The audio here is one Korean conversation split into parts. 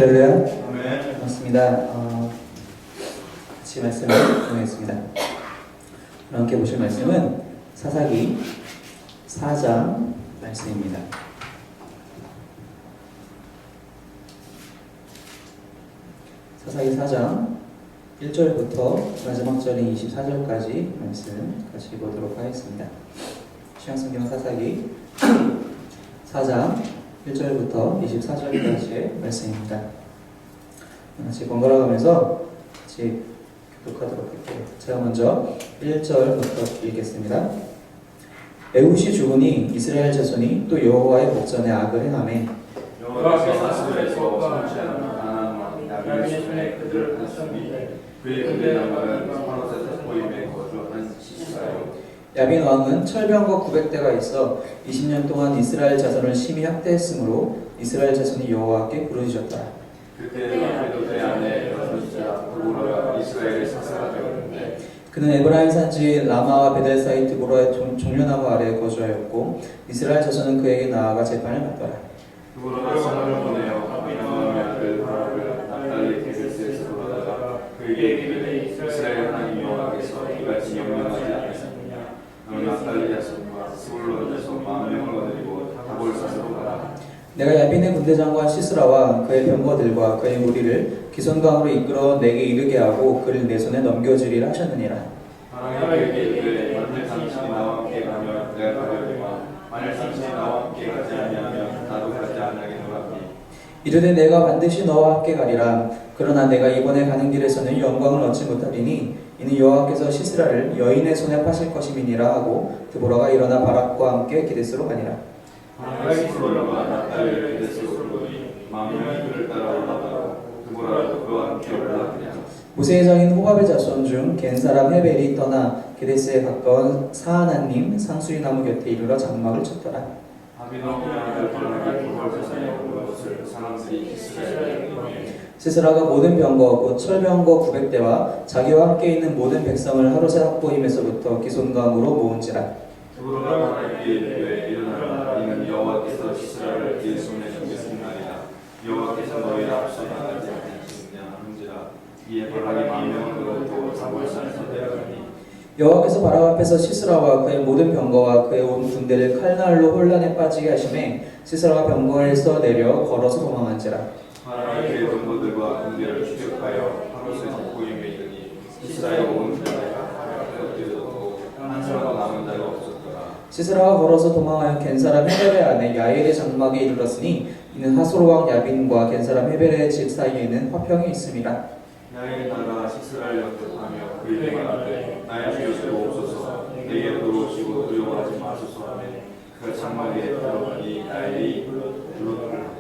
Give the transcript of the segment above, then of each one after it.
할렐루야. 아멘. 반갑습니다. 같이 말씀을 공유하겠습니다. 함께 보실 말씀은 사사기 4장 말씀입니다. 사사기 4장 1절부터 마지막 절인 24절까지 말씀 같이 보도록 하겠습니다. 신약성경 사사기 4장 1절부터 24절까지의 말씀입니다. 같이 번갈아 가면서 같이 교독하도록 할게요. 제가 먼저 1절부터 읽겠습니다. 에훗이 죽으니 이스라엘 자손이 또 여호와의 목전에 악을 행하매 여호와께서 사스에서 성취하는 가나안 왕 야빈의 손에 그들을 봤으니 그의 군대장관은 스파노셋 보임에 거주하는 시스라요. 야빈 왕은 철병거 900대가 있어 20년 동안 이스라엘 자손을 심히 학대했으므로 이스라엘 자손이 여호와께 부르짖었더라. 그때 라피도의 아내 여선지자 드보라가 이스라엘의 사사가 되었는데 그는 에브라임 산지 라마와 베델 사이 드보라의 종려나무 아래에 거주하였고 이스라엘 자손은 그에게 나아가 재판을 받더라. 드보라가 사람을 보내어 아비노함의 아들 바락을 naphtali 게데스에서 돌아다가 그에게 이르되 이스라엘 하나님 여호와께서 이같이 명령하지 않으셨느냐. 너는 naphtali 자손과 스불론 자손 10,000명을 거느리고 다볼사스로 가라. 내가 야빈의 군대장관 시스라와 그의 병거들과 그의 무리를 기손강으로 이끌어 내게 이르게 하고 그를 내 손에 넘겨주리라 하셨느니라. 하나님이 그에게 이르되 만일 당신이 나와 함께 가면 내가 가려니와 만일 당신이 나와 함께 가지 아니하면 나도 가지 아니하겠노라. 이르되 내가 반드시 너와 함께 가리라. 그러나 내가 이번에 가는 길에서는 영광을 얻지 못하리니 이는 여호와께서 시스라를 여인의 손에 파실 것임이니라 하고 드보라가 일어나 바락과 함께 기데스로 가니라. 하나님이 스불론과 naphtali 게데스로 오르니 10,000명이 그를 따라 올라가고 드보라도 그와 함께 올라가니라. 모세의 장인 호밥의 자손 중 겐 사람 헤벨이 떠나 게데스에 가까운 사하나님 상수리 나무 곁에 이르러 장막을 쳤더라. 아비노함의 아들 바락이 도벌사사에 오른 것을 사람들이 이스라엘에 보니 시스라가 모든 병거 곧 철병거 900대와 자기와 함께 있는 모든 백성을 하루새 학보임에서부터 기손강으로 모은지라. 드보라가 하나님께 이르되 일어나라. 이는 여호와께서 시스라를 그의 손에 넘겼으나이다. 여호와께서 너희를 앞서 나가지 아니하시느냐 하는지라. 이에 바락이 10,000명을 거두고 다볼산에서 내려가니 여호와께서 바락 앞에서 시스라와 그의 모든 병거와 그의 온 군대를 칼날로 혼란에 빠지게 하심에 시스라가 병거에서 내려 걸어서 도망한지라. 바락이 그의 병거들과 군대를 추격하여 하루새 보임에 이르니 시스라의 온 군대가 바락을 뛰어들었고 한 사람도 남은 자가 없었더라. 시스라가 걸어서 도망하여 겐 사람 헤벨의 아내 야엘의 장막에 이르렀으니 이는 하솔 왕 야빈과 겐 사람 헤벨의 집 사이에는 화평이 있음이라. 야엘이 나가 시스라를 영접하며 그에게 말하되 나의 주여 들어옵소서. 내게 들어오시고 두려워하지 마소서 하매 그가 장막에 들어가니 야엘이 불러들으라.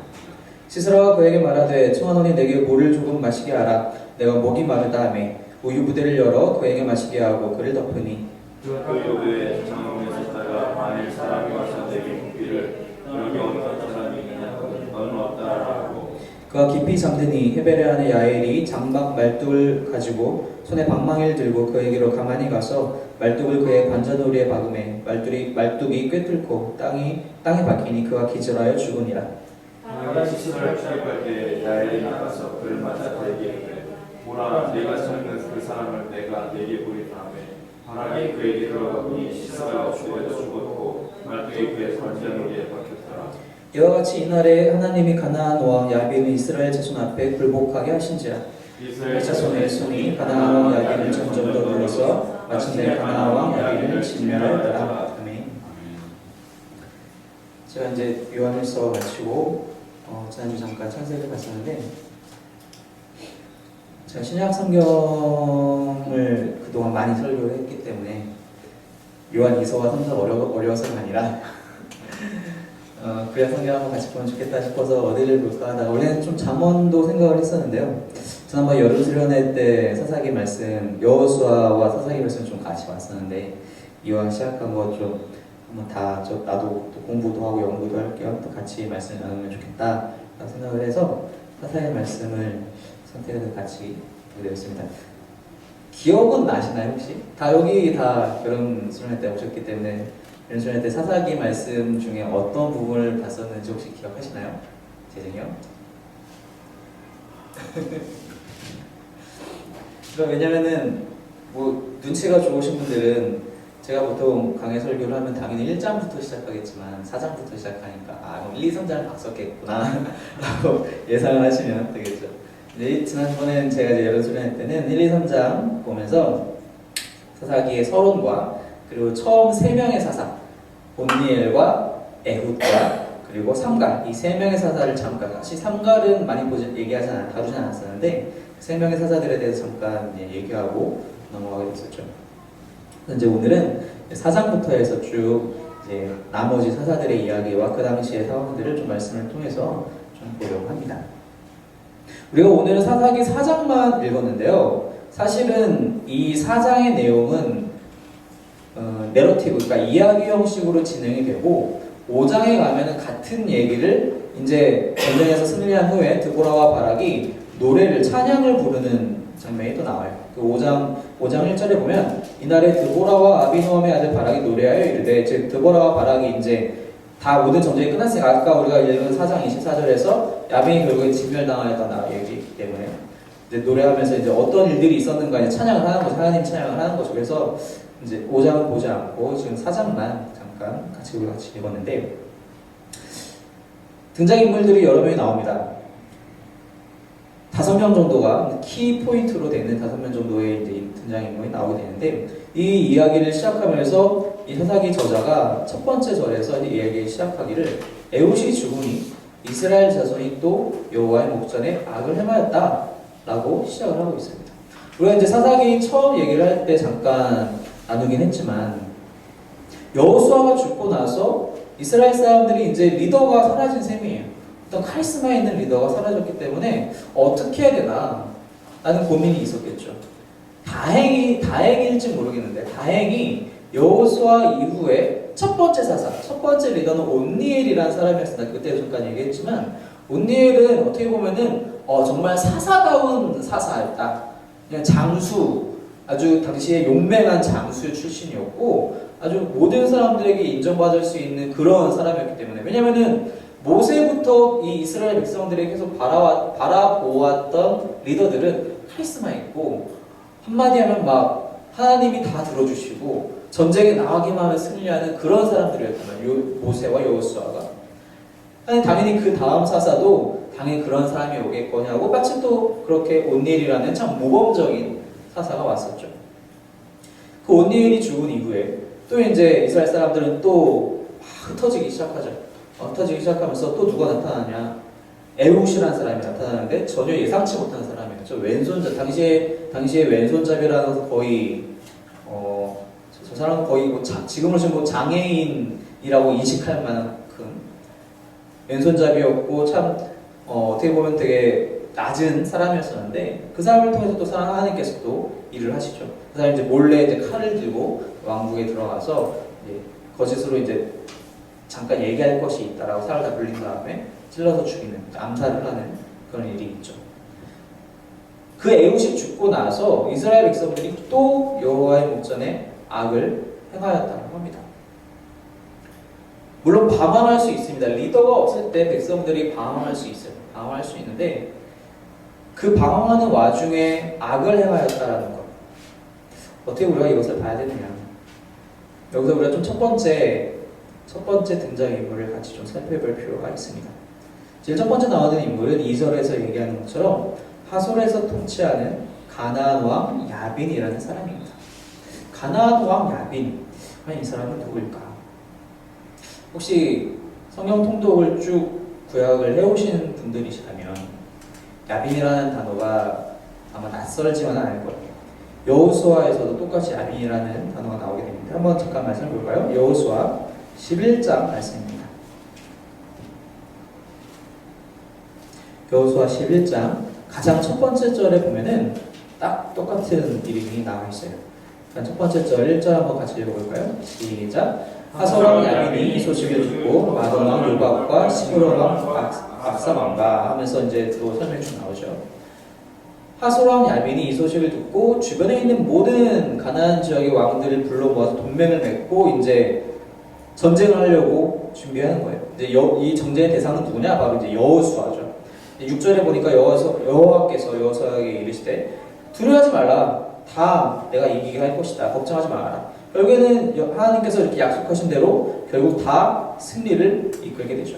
시스라가 그에게 말하되 청하노니 내게 물을 조금 마시게 하라. 내가 목이 마르다 하매 우유 부대를 열어 그에게 마시게 하고 그를 덮으니 그 요도에 장롱에서 있다가 만일 사람이 와서 내게 묻기를 여기 어떤 사람이 있느냐 너는 없다라 하고 그가 깊이 잠드니 헤벨의 아내 야엘이 장막 말뚝을 가지고 손에 방망이를 들고 그에게로 가만히 가서 말뚝을 그의 관자놀이에 박음해 말뚝이 꿰뚫고 땅에 박히니 그가 기절하여 죽으니라. 바락이 시스라를 추격할 때 야엘이 나가서 그를 맞아 그에게 이르되 보라 네가 찾는 그 사람을 내가 네게 보리라 하매 바락이 그에게 들어가니 시스라가 죽었고 말뚝이 그의 관자놀이에 박혔더라. 이와 같이 이날에 하나님이 가나안 왕 야빈을 이스라엘 자손 앞에 굴복하게 하신지라. 이스라엘 자손의 손이 가나안 왕 야빈을 점점 더 눌러서 마침내 가나안 왕 야빈을 진멸하였더라. 아멘. 제가 이제 요한일서 마치고 지난주 잠깐 창세기를 봤었는데 제가 신약 성경을 그동안 많이 설교를 했기 때문에 요한 2서와 3서 어려워서가 아니라 그냥 성경 한번 같이 보면 좋겠다 싶어서 어디를 볼까 하다가 원래는 좀 잠언도 생각을 했었는데요. 지난번 여름 수련회 때 사사기 말씀 여호수아와 사사기 말씀 좀 같이 봤었는데 이왕 시작한 거 좀 한번 나도 또 공부도 하고 연구도 할 겸 또 같이 말씀 나누면 좋겠다 생각을 해서 사사기 말씀을 선택해서 같이 보게 되었습니다. 기억은 나시나요 혹시? 여기 다 여름 수련회 때 오셨기 때문에 여름 수련회 때 사사기 말씀 중에 어떤 부분을 봤었는지 혹시 기억하시나요? 재정이요? 그러니까 왜냐면은 뭐 눈치가 좋으신 분들은 제가 보통 강해 설교를 하면 당연히 1장부터 시작하겠지만 4장부터 시작하니까 그럼 1, 2, 3장을 다 썼겠구나 라고 예상을 하시면 되겠죠. 이제 지난번엔 제가 이제 예를 수련할 때는 1, 2, 3장 보면서 사사기의 서론과 그리고 처음 3명의 사사 온니엘과 에훗과 그리고 삼갈 이 3명의 사사를 잠깐 사실 삼갈은 많이 다루지 않았었는데 3명의 사사들에 대해서 잠깐 얘기하고 넘어가게 됐었죠. 이제 오늘은 4장부터 해서 쭉 이제 나머지 사사들의 이야기와 그 당시의 상황들을 좀 말씀을 통해서 좀 보려고 합니다. 우리가 오늘은 사사기 4장만 읽었는데요. 사실은 이 4장의 내용은 내러티브, 그러니까 이야기 형식으로 진행이 되고 5장에 가면은 같은 얘기를 이제 전쟁에서 승리한 후에 드보라와 바락이 노래를 찬양을 부르는 장면이 또 나와요. 그 5장 1절에 보면 이날에 드보라와 아비노함의 아들 바락이 노래하여 이르되 즉 드보라와 바락이 이제 다 모든 전쟁이 끝났으니까 아까 우리가 읽은 4장 24절에서 야빈이 결국에 진멸당하였다는 얘기이기 때문에 이제 노래하면서 이제 어떤 일들이 있었는가 이제 찬양을 하는 거죠. 하나님 찬양을 하는 거죠. 그래서 이제 5장은 보지 않고 지금 4장만 잠깐 우리가 같이 읽었는데 등장인물들이 여러 명이 나옵니다. 5명 정도가 키 포인트로 되는 5명 정도의 이제 등장인물이 나오게 되는데 이 이야기를 시작하면서 이 사사기 저자가 첫 번째 절에서 이 이야기를 시작하기를 에훗이 죽으니 이스라엘 자손이 또 여호와의 목전에 악을 행하였다 라고 시작을 하고 있습니다. 우리가 이제 사사기 처음 얘기를 할 때 잠깐 나누긴 했지만 여호수아가 죽고 나서 이스라엘 사람들이 이제 리더가 사라진 셈이에요. 어떤 카리스마 있는 리더가 사라졌기 때문에 어떻게 해야 되나 라는 고민이 있었겠죠. 다행일지 모르겠는데 다행히 여호수아 이후에 첫 번째 사사, 첫 번째 리더는 온니엘이라는 사람이었습니다. 그때 잠깐 얘기했지만 온니엘은 어떻게 보면은 정말 사사다운 사사였다. 그냥 장수, 아주 당시에 용맹한 장수 출신이었고 아주 모든 사람들에게 인정받을 수 있는 그런 사람이었기 때문에 왜냐면은 모세부터 이 이스라엘 백성들에게 계속 바라보았던 리더들은 카리스마 있고 한마디 하면 막 하나님이 다 들어주시고 전쟁에 나가기만 하면 승리하는 그런 사람들이었잖아요. 모세와 여호수아가. 당연히 그 다음 사사도 당연히 그런 사람이 오겠거니 하고 마침 또 그렇게 온니엘이라는 참 모범적인 사사가 왔었죠. 그 온니엘이 죽은 이후에 또 이제 이스라엘 사람들은 또 흩어지기 시작하죠. 흩어지기 시작하면서 또 누가 나타나냐? 에훗이라는 사람이 나타나는데 전혀 예상치 못한 사람이었죠. 왼손잡이, 당시에 왼손잡이라는 것은 거의 저 사람은 거의 뭐 지금으로 치면 뭐 장애인이라고 인식할 만큼 왼손잡이였고 참 어떻게 보면 되게 낮은 사람이었었는데 그 사람을 통해서 또 하나님께서 또 일을 하시죠. 그 사람이 이제 몰래 이제 칼을 들고 왕국에 들어가서 이제 거짓으로 이제 잠깐 얘기할 것이 있다라고 사람을 다 불린 다음에 찔러서 죽이는, 암살을 하는 그런 일이 있죠. 그 에훗이 죽고 나서 이스라엘 백성들이 또 여호와의 목전에 악을 행하였다고 합니다. 물론 방황할 수 있습니다. 리더가 없을 때 백성들이 방황할 수 있어요. 방황할 수 있는데 그 방황하는 와중에 악을 행하였다라는 것. 어떻게 우리가 이것을 봐야 되느냐? 여기서 우리가 좀 첫 번째 등장인물을 같이 좀 살펴볼 필요가 있습니다. 제일 첫 번째 나오는 인물은 2절에서 얘기하는 것처럼 하솔에서 통치하는 가나안 왕 야빈이라는 사람입니다. 가나안 왕 야빈. 과연 이 사람은 누구일까? 혹시 성경 통독을 쭉 구약을 해오신 분들이시다면 야빈이라는 단어가 아마 낯설지만 않을 거예요. 여호수아에서도 똑같이 야빈이라는 단어가 나오게 됩니다. 한번 잠깐 말씀을 볼까요? 여호수아 11장 말씀입니다. 여호수아 11장 가장 첫 번째 절에 보면은 딱 똑같은 이름이 나와 있어요. 첫 번째 절 1절 한번 같이 읽어볼까요? 시작. 하솔 왕 야빈이 이 소식을 듣고 마돈 왕 요박과 시므론 왕 압사왕과 하면서 이제 또 설명이 좀 나오죠. 하솔 왕 야빈이 이 소식을 듣고 주변에 있는 모든 가나안 지역의 왕들을 불러 모아서 동맹을 맺고 이제 전쟁을 하려고 준비하는 거예요. 이제 이 전쟁의 대상은 누구냐? 바로 이제 여호수아죠. 6절에 보니까 여호와께서 여호수아에게 이르시되 두려워하지 말라. 다 내가 이기게 할 것이다. 걱정하지 말아라. 결국에는 하나님께서 이렇게 약속하신 대로 결국 다 승리를 이끌게 되죠.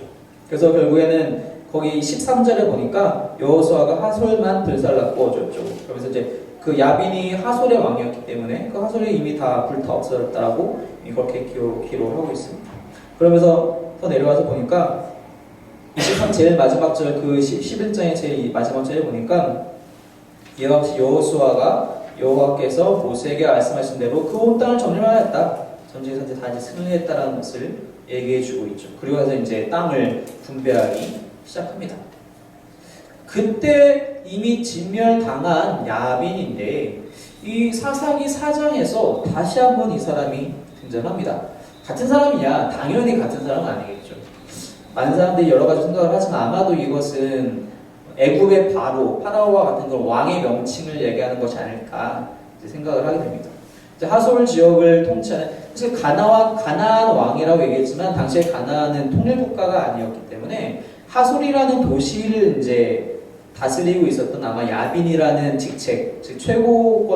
그래서 결국에는 거기 13절에 보니까 여호수아가 하솔만 불살랐고 어쩌고 그러면서 이제 그 야빈이 하솔의 왕이었기 때문에 그 하솔이 이미 다 불타 없어졌다라고 그렇게 기록을 하고 있습니다. 그러면서 더 내려와서 보니까 23 제일 마지막 절 그 11장의 제일 마지막 절에 보니까 여호수아가 여호와께서 모세에게 말씀하신 대로 그 온 땅을 점령하였다. 전쟁에서 이제 다 이제 승리했다라는 것을 얘기해주고 있죠. 그리고 나서 이제 땅을 분배하기 시작합니다. 그때 이미 진멸당한 야빈인데 이 사사기 4장에서 다시 한번 이 사람이 등장합니다. 같은 사람이냐? 당연히 같은 사람은 아니겠죠. 많은 사람들이 여러 가지 생각을 하지만 아마도 이것은 애굽의 파라오와 같은 그런 왕의 명칭을 얘기하는 것이 아닐까 생각을 하게 됩니다. 하솔 지역을 통치하는 사실 가나안 왕이라고 얘기했지만 당시에 가나안은 통일 국가가 아니었기 때문에 하솔이라는 도시를 이제 다스리고 있었던 아마 야빈이라는 직책, 즉 최고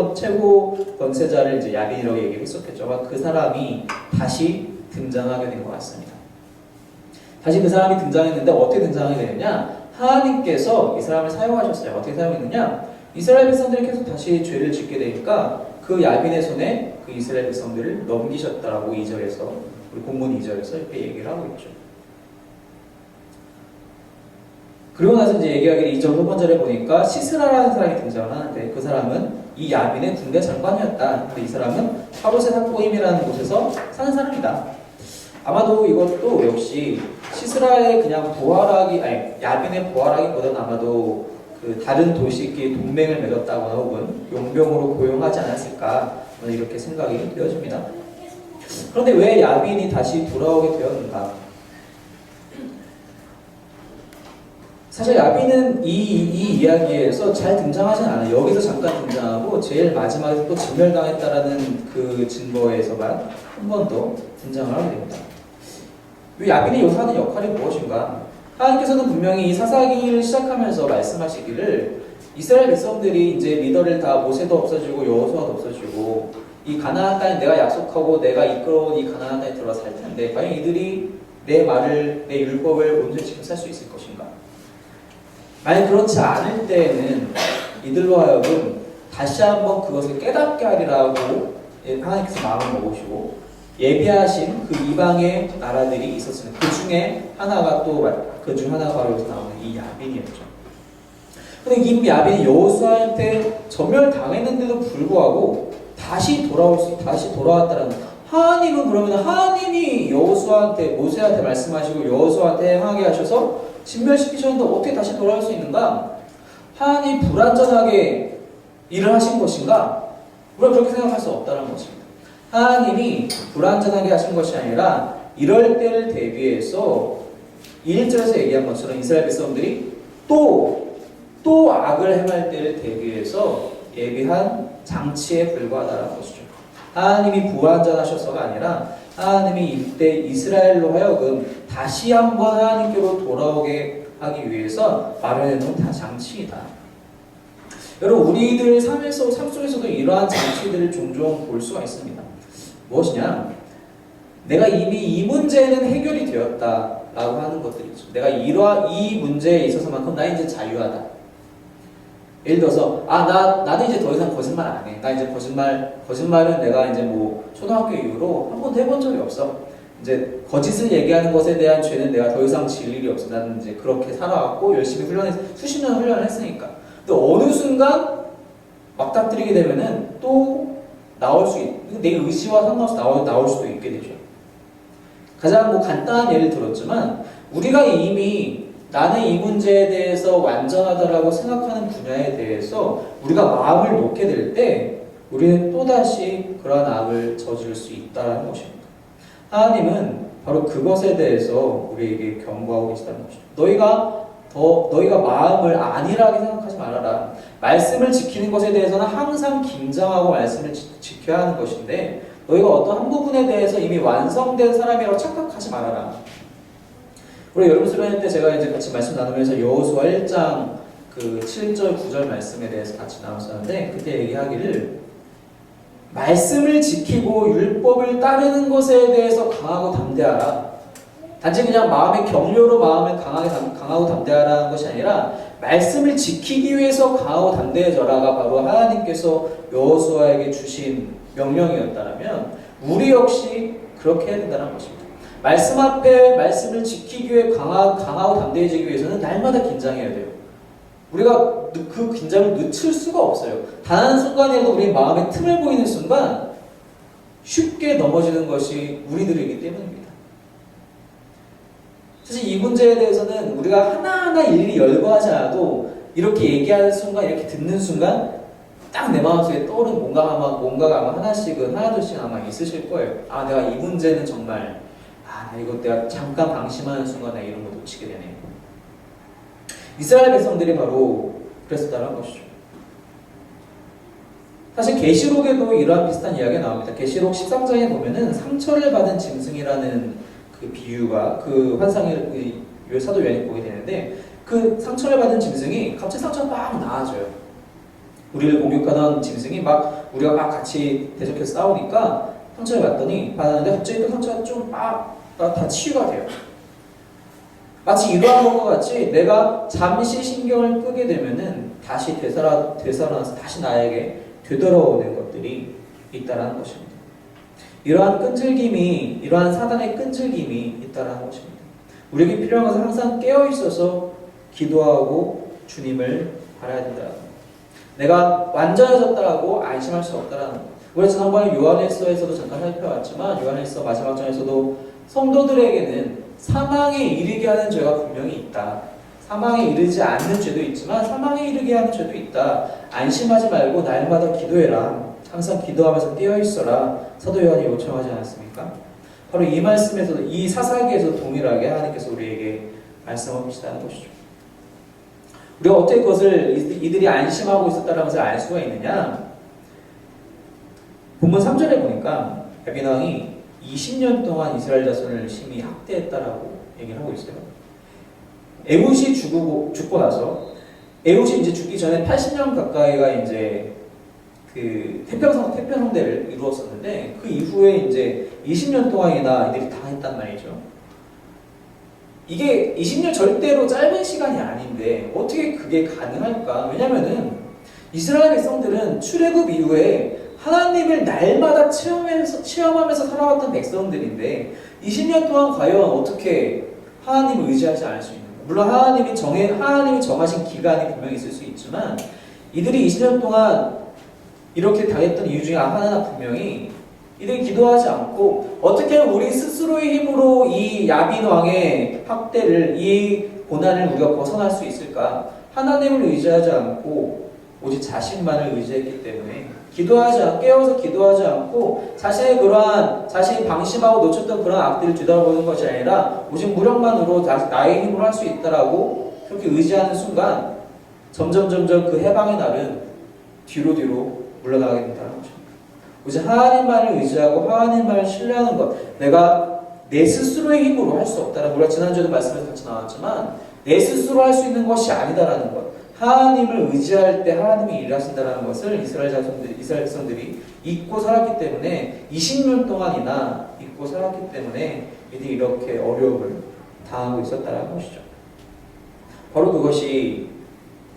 권세자를 이제 야빈이라고 얘기했었겠죠. 아마 그 사람이 다시 등장하게 된 것 같습니다. 다시 그 사람이 등장했는데 어떻게 등장하게 되느냐? 하나님께서 이 사람을 사용하셨어요. 어떻게 사용했느냐? 이스라엘 백성들이 계속 다시 죄를 짓게 되니까 그 야빈의 손에 그 이스라엘 백성들을 넘기셨다라고 2절에서 우리 본문 2절에서 이렇게 얘기를 하고 있죠. 그리고 나서 이제 얘기하기를 2절 후반절에 보니까 시스라라는 사람이 등장을 하는데 그 사람은 이 야빈의 군대 장관이었다. 근데 이 사람은 하롯의 삭보임이라는 곳에서 사는 사람이다. 아마도 이것도 역시 시스라의 그냥 야빈의 부활하기보다는 아마도 그 다른 도시끼리 동맹을 맺었다거나 혹은 용병으로 고용하지 않았을까 이렇게 생각이 되어집니다. 그런데 왜 야빈이 다시 돌아오게 되었는가? 사실 야빈은 이 이야기에서 잘 등장하진 않아요. 여기서 잠깐 등장하고 제일 마지막에 또 진멸당했다라는 그 증거에서만 한 번 더 등장을 하게 됩니다. 이 야빈이 여기서 하는 역할이 무엇인가? 하나님께서는 분명히 이 사사기를 시작하면서 말씀하시기를 이스라엘 백성들이 이제 리더를 다 모세도 없어지고 여호수아도 없어지고 이 가나안 땅에 내가 약속하고 내가 이끌어온 이 가나안 땅에 들어가 살 텐데 과연 이들이 내 말을, 내 율법을 온전히 지켜 살 수 있을 것인가? 만약 그렇지 않을 때에는 이들로 하여금 다시 한번 그것을 깨닫게 하리라고 하나님께서 마음을 먹으시고 예비하신 그 이방의 나라들이 있었습니다. 그 중에 하나가 바로 여기서 나오는 이 야빈이었죠. 근데 이 야빈이 여호수아한테 전멸당했는데도 불구하고 다시 돌아왔다는 하나님은 그러면 하나님이 모세한테 말씀하시고 여호수아한테 행하게 하셔서 진멸시키셨는데 어떻게 다시 돌아올 수 있는가? 하나님이 불완전하게 일을 하신 것인가? 우리가 그렇게 생각할 수 없다는 것입니다. 하나님이 불완전하게 하신 것이 아니라 이럴 때를 대비해서 1절에서 얘기한 것처럼 이스라엘 백성들이 또 악을 행할 때를 대비해서 예비한 장치에 불과하다는 것이죠. 하나님이 불완전하셔서가 아니라 하나님이 이때 이스라엘로 하여금 다시 한번 하나님께로 돌아오게 하기 위해서 마련해놓은 장치이다. 여러분 우리들 삶 속에서도 이러한 장치들을 종종 볼 수가 있습니다. 무엇이냐? 내가 이미 이 문제는 해결이 되었다라고 하는 것들이죠. 내가 이 문제에 있어서만큼 나 이제 자유하다. 예를 들어서 나는 이제 더 이상 거짓말 안 해. 나 이제 거짓말은 내가 이제 뭐 초등학교 이후로 한 번도 해본 적이 없어. 이제 거짓을 얘기하는 것에 대한 죄는 내가 더 이상 지을 일이 없어. 나는 이제 그렇게 살아왔고 열심히 수십 년 훈련을 했으니까. 근데 어느 순간 맞닥뜨리게 되면은 또 내 의지와 상관없이 나올 수도 있게 되죠. 가장 간단한 예를 들었지만 우리가 이미 나는 이 문제에 대해서 완전하다라고 생각하는 분야에 대해서 우리가 마음을 놓게 될 때 우리는 또다시 그러한 악을 저지를 수 있다는 것입니다. 하나님은 바로 그것에 대해서 우리에게 경고하고 계시다는 것이죠. 너희가 마음을 안일하게 생각하지 말아라. 말씀을 지키는 것에 대해서는 항상 긴장하고 말씀을 지켜야 하는 것인데 너희가 어떤 한 부분에 대해서 이미 완성된 사람이라고 착각하지 말아라. 우리 여름 수련회 때 제가 이제 같이 말씀 나누면서 여호수아 1장 그 7절 9절 말씀에 대해서 같이 나눴었는데 그때 얘기하기를 말씀을 지키고 율법을 따르는 것에 대해서 강하고 담대하라. 단지 그냥 마음의 격려로 마음을 강하고 담대하라는 것이 아니라 말씀을 지키기 위해서 강하고 담대해져라가 바로 하나님께서 여호수아에게 주신 명령이었다면 우리 역시 그렇게 해야 된다는 것입니다. 말씀 앞에 말씀을 지키기 위해 강하고 담대해지기 위해서는 날마다 긴장해야 돼요. 우리가 그 긴장을 늦출 수가 없어요. 단 한 순간이라도 우리 마음에 틈을 보이는 순간 쉽게 넘어지는 것이 우리들이기 때문입니다. 사실 이 문제에 대해서는 우리가 하나하나 일일이 열거하지 않아도 이렇게 얘기하는 순간, 이렇게 듣는 순간 딱 내 마음속에 떠오르는 뭔가가 아마 하나둘씩 아마 있으실 거예요. 아, 내가 이 문제는 정말 나 이거 내가 잠깐 방심하는 순간 내가 이런 거 놓치게 되네. 이스라엘 백성들이 바로 그랬었다는 것이죠. 사실 계시록에도 이러한 비슷한 이야기가 나옵니다. 계시록 13장에 보면은 상처를 받은 짐승이라는 그 비유가 그 환상을 사도 요한이 보게 되는데 그 상처를 받은 짐승이 갑자기 상처가 막 나아져요. 우리를 공격하던 짐승이 우리가 막 같이 대적해서 싸우니까 상처를 받았는데 갑자기 그 상처가 좀 다 치유가 돼요. 마치 이러한 것과 같이 내가 잠시 신경을 끄게 되면은 다시 되살아나서 다시 나에게 되돌아오는 것들이 있다라는 것입니다. 이러한 사단의 끈질김이 있다라는 것입니다. 우리에게 필요한 것은 항상 깨어 있어서 기도하고 주님을 바라야 된다는 것. 내가 완전해졌다라고 안심할 수 없다라는 것. 우리가 지난번에 요한일서에서도 잠깐 살펴봤지만 요한일서 마지막 장에서도 성도들에게는 사망에 이르게 하는 죄가 분명히 있다. 사망에 이르지 않는 죄도 있지만 사망에 이르게 하는 죄도 있다. 안심하지 말고 날마다 기도해라. 항상 기도하면서 깨어있어라. 사도 요한이 요청하지 않았습니까? 바로 이 말씀에서도 이 사사기에서 동일하게 하나님께서 우리에게 말씀하고 계시다는 것이죠. 우리가 어떻게 그것을 이들이 안심하고 있었다는 것을 알 수가 있느냐? 본문 3절에 보니까 야빈 왕이 20년 동안 이스라엘 자손을 심히 학대했다라고 얘기를 하고 있어요. 에훗이 죽고 나서 에훗이 이제 죽기 전에 80년 가까이가 이제 그 태평성대를 이루었었는데 그 이후에 이제 20년 동안이나 이들이 당했단 말이죠. 이게 20년 절대로 짧은 시간이 아닌데 어떻게 그게 가능할까? 왜냐면은 이스라엘 백성들은 출애굽 이후에 하나님을 날마다 체험하면서 살아왔던 백성들인데 20년 동안 과연 어떻게 하나님을 의지하지 않을 수 있는가? 물론 하나님이 정하신 기간이 분명히 있을 수 있지만 이들이 20년 동안 이렇게 당했던 이유 중에 하나는 분명히 이들이 기도하지 않고 어떻게 우리 스스로의 힘으로 이 야빈 왕의 학대를 이 고난을 우리가 벗어날 수 있을까? 하나님을 의지하지 않고 오직 자신만을 의지했기 때문에 깨어서 기도하지 않고 자신이 방심하고 놓쳤던 그런 악들을 뒤돌아보는 것이 아니라 오직 무력만으로 나의 힘으로 할 수 있다라고 그렇게 의지하는 순간 점점 그 해방의 날은 뒤로 물러나게 된다는 것입니다. 오직 하나님만을 의지하고 하나님만을 신뢰하는 것. 내가 내 스스로의 힘으로 할 수 없다는 우리가 지난주에도 말씀에서 같이 나왔지만 내 스스로 할 수 있는 것이 아니다라는 것. 하나님을 의지할 때 하나님이 일하신다는 것을 이스라엘 백성들이 잊고 살았기 때문에 20년 동안이나 잊고 살았기 때문에 이들이 이렇게 어려움을 당하고 있었다는 것이죠. 바로 그것이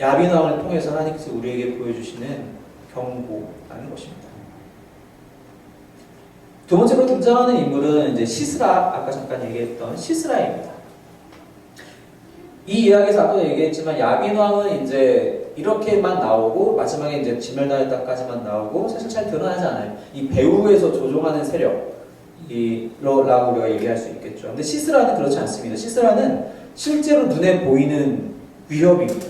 야빈 왕을 통해서 하나님께서 우리에게 보여주시는 경고라는 것입니다. 두 번째로 등장하는 인물은 이제 시스라, 아까 잠깐 얘기했던 시스라입니다. 이 이야기에서 아까도 얘기했지만 야빈 왕은 이제 이렇게만 나오고 마지막에 이제 진멸당할 때까지만 나오고 사실 잘 드러나지 않아요. 이 배후에서 조종하는 세력이라고 우리가 얘기할 수 있겠죠. 근데 시스라는 그렇지 않습니다. 시스라는 실제로 눈에 보이는 위협입니다.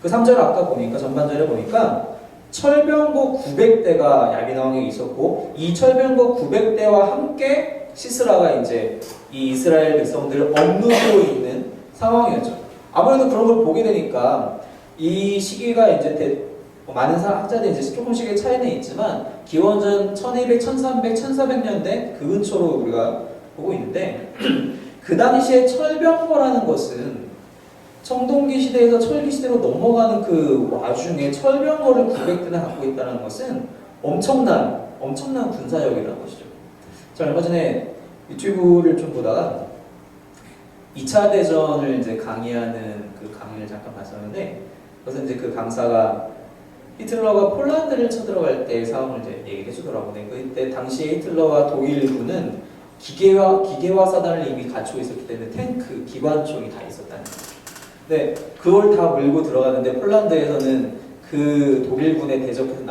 그 3절 아까 보니까 전반절에 보니까 철병거 900대가 야빈 왕에게 있었고 이 철병거 900대와 함께 시스라가 이제 이 이스라엘 백성들을 억누르고 있는 상황이었죠. 아무래도 그런 걸 보게 되니까 이 시기가 이제 많은 학자들이 이제 조금씩의 차이는 있지만 기원전 1200, 1300, 1400년대 그 근처로 우리가 보고 있는데 그 그 당시에 철병거라는 것은 청동기 시대에서 철기 시대로 넘어가는 그 와중에 철병거를 900대나 갖고 있다는 것은 엄청난 군사력이라는 것이죠. 제가 얼마 전에 유튜브를 좀 보다가 2차 대전을 이제 강의하는 그 강의를 잠깐 봤었는데, 그래서 이제 그 강사가 히틀러가 폴란드를 쳐들어갈 때 상황을 이제 얘기를 해주더라고요. 그때 당시에 히틀러와 독일군은 기계화 사단을 이미 갖추고 있었기 때문에 탱크, 기관총이 다 있었다는 거죠. 네, 그걸 다 몰고 들어가는데 폴란드에서는 그 독일군에 대적해서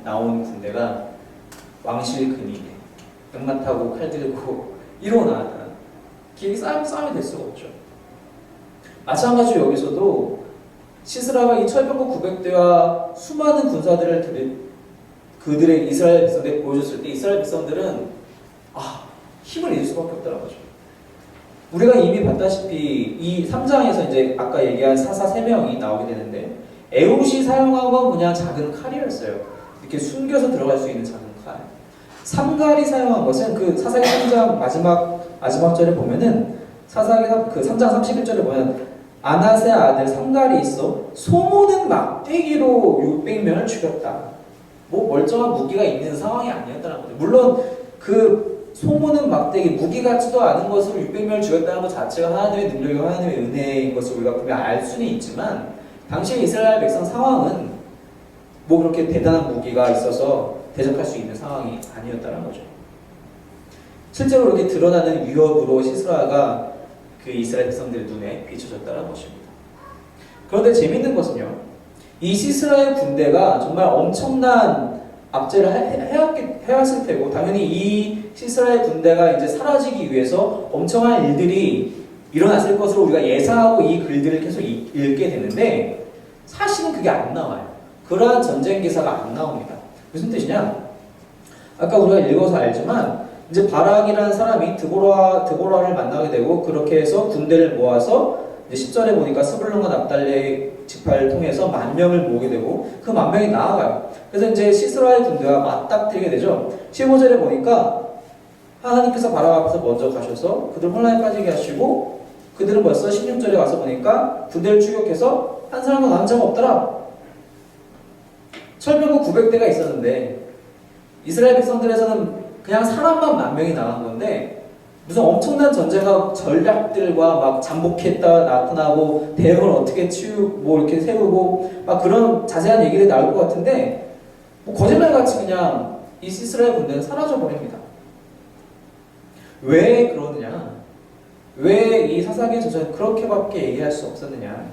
나온 군대가 왕실근이 백만 타고 칼 들고 이러고 나왔다는 싸움이 될 수가 없죠. 마찬가지로 여기서도 시스라가 이 철병거 900대와 수많은 군사들을 그들의 이스라엘 백성들에 보여줬을 때 이스라엘 백성들은 힘을 잃을 수밖에 없다는 거죠. 우리가 이미 봤다시피 이 3장에서 이제 아까 얘기한 사사 3명이 나오게 되는데, 에훗이 사용한 건 그냥 작은 칼이었어요. 이렇게 숨겨서 들어갈 수 있는 작은 칼. 삼갈이 사용한 것은 그 사사기 3장 마지막 절에 보면은 사사기 그 3장 31절에 보면 아낫의 아들 삼갈이 있어 소모는 막대기로 600명을 죽였다. 뭐 멀쩡한 무기가 있는 상황이 아니었다는 거죠. 물론 그 소모는 막대기, 무기 같지도 않은 것으로 600명을 죽였다는 것 자체가 하나님의 능력이고 하나님의 은혜인 것을 우리가 분명 알 수는 있지만, 당시에 이스라엘 백성 상황은 뭐 그렇게 대단한 무기가 있어서 대적할 수 있는 상황이 아니었다는 거죠. 실제로 이렇게 드러나는 위협으로 시스라가 그 이스라엘 백성들 눈에 비춰졌다는 것입니다. 그런데 재밌는 것은요, 이 시스라의 군대가 정말 엄청난 압제를 해왔을 테고, 당연히 이 시스라의 군대가 이제 사라지기 위해서 엄청난 일들이 일어났을 것으로 우리가 예상하고 이 글들을 계속 읽게 되는데, 사실은 그게 안 나와요. 그러한 전쟁 기사가 안 나옵니다. 무슨 뜻이냐? 아까 우리가 읽어서 알지만 이제 바락이라는 사람이 드보라를 만나게 되고, 그렇게 해서 군대를 모아서 이제 10절에 보니까 스불론과 납달리의 지파를 통해서 10,000명을 모으게 되고, 그 10,000명이 나아가요. 그래서 이제 시스라의 군대와 맞닥뜨리게 되죠. 15절에 보니까 하나님께서 바락 앞에서 먼저 가셔서 그들 혼란에 빠지게 하시고, 그들은 벌써 16절에 와서 보니까 군대를 추격해서 한 사람도 남은 자가 없더라. 철병거 900대가 있었는데 이스라엘 백성들에서는 그냥 사람만 10,000명이 나간 건데, 무슨 엄청난 전쟁과 전략들과 막 잠복했다 나타나고 대응을 어떻게 뭐 이렇게 세우고 막 그런 자세한 얘기들이 나올 것 같은데, 뭐 거짓말같이 그냥 이 이스라엘 군대는 사라져 버립니다. 왜 그러느냐? 왜 이 사사기의 저자는 그렇게밖에 얘기할 수 없었느냐?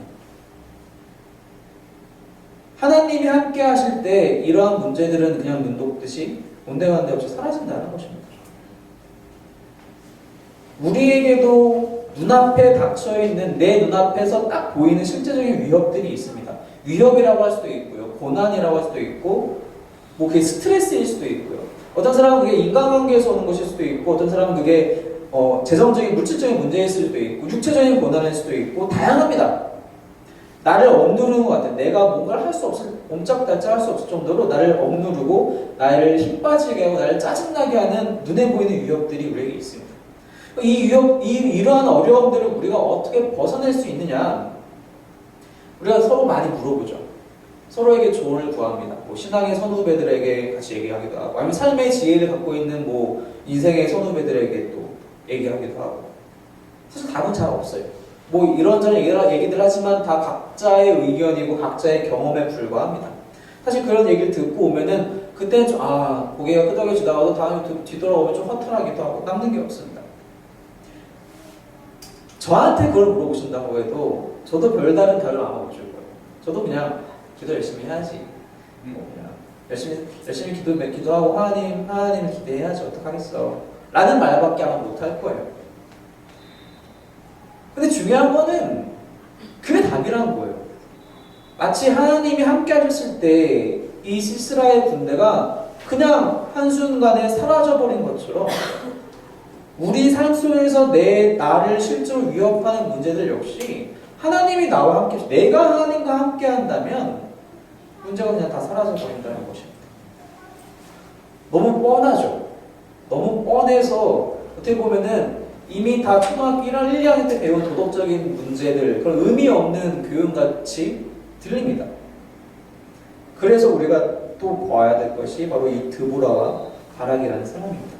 하나님이 함께 하실 때 이러한 문제들은 그냥 눈 녹듯이 온데간데 없이 사라진다는 것입니다. 우리에게도 눈앞에 닥쳐있는, 내 눈앞에서 딱 보이는 실제적인 위협들이 있습니다. 위협이라고 할 수도 있고요, 고난이라고 할 수도 있고, 뭐 그게 스트레스일 수도 있고요. 어떤 사람은 그게 인간관계에서 오는 것일 수도 있고, 어떤 사람은 그게 재정적인, 물질적인 문제일 수도 있고, 육체적인 고난일 수도 있고, 다양합니다. 나를 억누르는 것 같아요. 내가 뭔가를 할 수 없을, 옴짝달짝 할 수 없을 정도로 나를 억누르고, 나를 힘 빠지게 하고, 나를 짜증나게 하는 눈에 보이는 위협들이 우리에게 있습니다. 이러한 어려움들을 우리가 어떻게 벗어낼 수 있느냐? 우리가 서로 많이 물어보죠. 서로에게 조언을 구합니다. 뭐 신앙의 선후배들에게 같이 얘기하기도 하고, 아니면 삶의 지혜를 갖고 있는 뭐 인생의 선후배들에게 또 얘기하기도 하고. 사실 답은 잘 없어요. 뭐 이런저런 얘기들 하지만 다 각자의 의견이고 각자의 경험에 불과합니다. 사실 그런 얘기를 듣고 오면은 그때는 좀 고개가 끄덕여지다가도 다음에 뒤돌아오면 좀 허탈하기도 하고 남는 게 없습니다. 저한테 그걸 물어보신다고 해도 저도 별다른 답을 아마 못 줄 거예요. 저도 그냥 기도 열심히 해야지. 그냥 열심히 기도하고 하나님을 기대해야지, 어떡하겠어. 라는 말밖에 아마 못 할 거예요. 근데 중요한 거는 그게 답이라는 거예요. 마치 하나님이 함께 하셨을 때 이 시스라의 군대가 그냥 한순간에 사라져버린 것처럼, 우리 삶 속에서 나를 실제로 위협하는 문제들 역시 하나님이 나와 함께, 내가 하나님과 함께 한다면 문제가 그냥 다 사라져 버린다는 것입니다. 너무 뻔하죠. 너무 뻔해서 어떻게 보면은 이미 다 초등학교 1학 1, 2학년 때 배운 도덕적인 문제들, 그런 의미 없는 교훈같이 들립니다. 그래서 우리가 또 봐야 될 것이 바로 이 드보라와 바락이라는 사람입니다.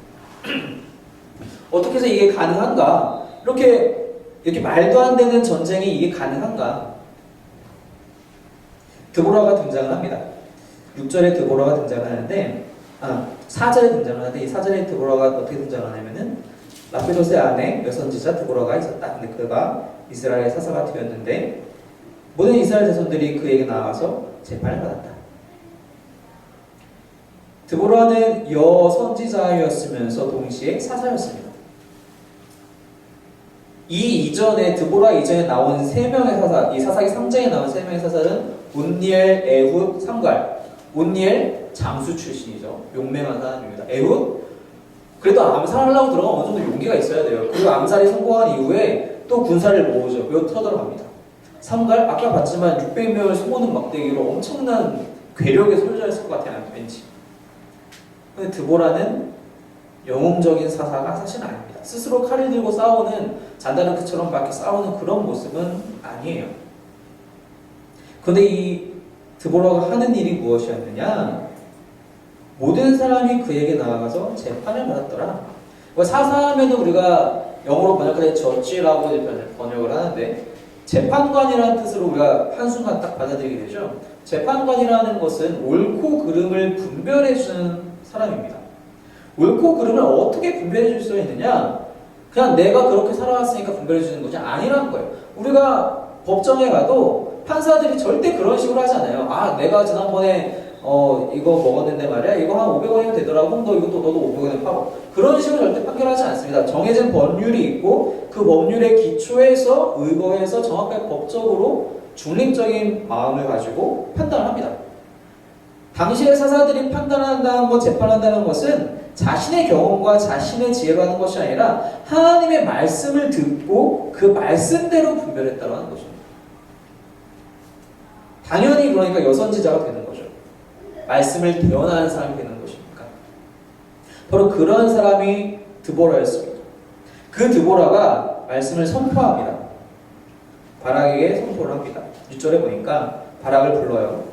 어떻게 해서 이게 가능한가? 이렇게 말도 안 되는 전쟁이 이게 가능한가? 드보라가 등장을 합니다. 6절에 드보라가 등장하는데, 4절에 등장하는데, 이 4절에 드보라가 어떻게 등장하냐면은, 라피도스의 아내 여선지자 드보라가 있었다. 근데 그가 이스라엘의 사사가 되었는데, 모든 이스라엘 자손들이 그에게 나와서 재판을 받았다. 드보라는 여선지자였으면서 동시에 사사였습니다. 이 이전에, 드보라 이전에 나온 3명의 사사, 이 사사기 3장에 나온 3명의 사사는 온니엘, 에훗, 삼갈. 온니엘 장수 출신이죠. 용맹한 사람입니다. 에훗 그래도 암살하려고 들어가면 어느 정도 용기가 있어야 돼요. 그리고 암살이 성공한 이후에 또 군사를 모으죠. 그리고 터들어갑니다. 삼갈 아까 봤지만 600명을 소모는 막대기로 엄청난 괴력의 소유자였을 것 같아요. 왠지. 근데 드보라는 영웅적인 사사가 사실은 아닙니다. 스스로 칼을 들고 싸우는 잔다르크처럼 밖에 싸우는 그런 모습은 아니에요. 근데 이 드보라가 하는 일이 무엇이었느냐? 모든 사람이 그에게 나아가서 재판을 받았더라. 사사하면 우리가 영어로 번역할 때 저지라고 번역을 하는데, 재판관이라는 뜻으로 우리가 한순간 딱 받아들이게 되죠. 재판관이라는 것은 옳고 그름을 분별해주는 사람입니다. 옳고 그름을 어떻게 분별해줄 수 있느냐? 그냥 내가 그렇게 살아왔으니까 분별해주는 것이 아니라는 거예요. 우리가 법정에 가도 판사들이 절대 그런 식으로 하지 않아요. 내가 지난번에 이거 먹었는데 말이야, 이거 한 500원이면 되더라고, 너 이것도 너도 500원에 파고. 그런 식으로 절대 판결하지 않습니다. 정해진 법률이 있고 그 법률의 기초에서 의거해서 정확하게 법적으로 중립적인 마음을 가지고 판단을 합니다. 당시의 사사들이 판단한다는 것, 재판한다는 것은 자신의 경험과 자신의 지혜로 하는 것이 아니라 하나님의 말씀을 듣고 그 말씀대로 분별했다고 하는 것입니다. 당연히 그러니까 여선지자가 되는 거죠. 말씀을 대언하는 사람이 되는 것이니까. 바로 그런 사람이 드보라였습니다. 그 드보라가 말씀을 선포합니다. 바락에게 선포를 합니다. 6절에 보니까 바락을 불러요.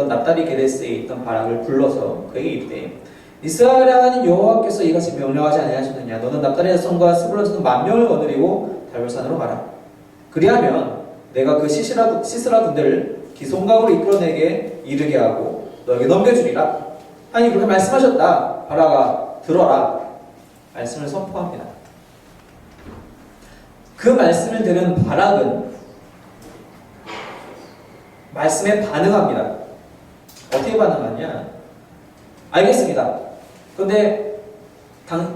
납달리 게데스에 있던 바락을 불러서 그에게 이르되, 이스라엘의 하나님 여호와께서 이같이 명령하지 아니하셨느냐? 너는 납달리 자손과 스불론 자손 10,000명을 거느리고 달볼산으로 가라. 그리하면 내가 그 시스라 군대를 기송강으로 이끌어내게 이르게 하고 너에게 넘겨주리라. 하나님 그렇게 말씀하셨다. 바라가 들어라. 말씀을 선포합니다. 그 말씀을 들은 바락은 말씀에 반응합니다. 어떻게 반응하냐? 알겠습니다. 근데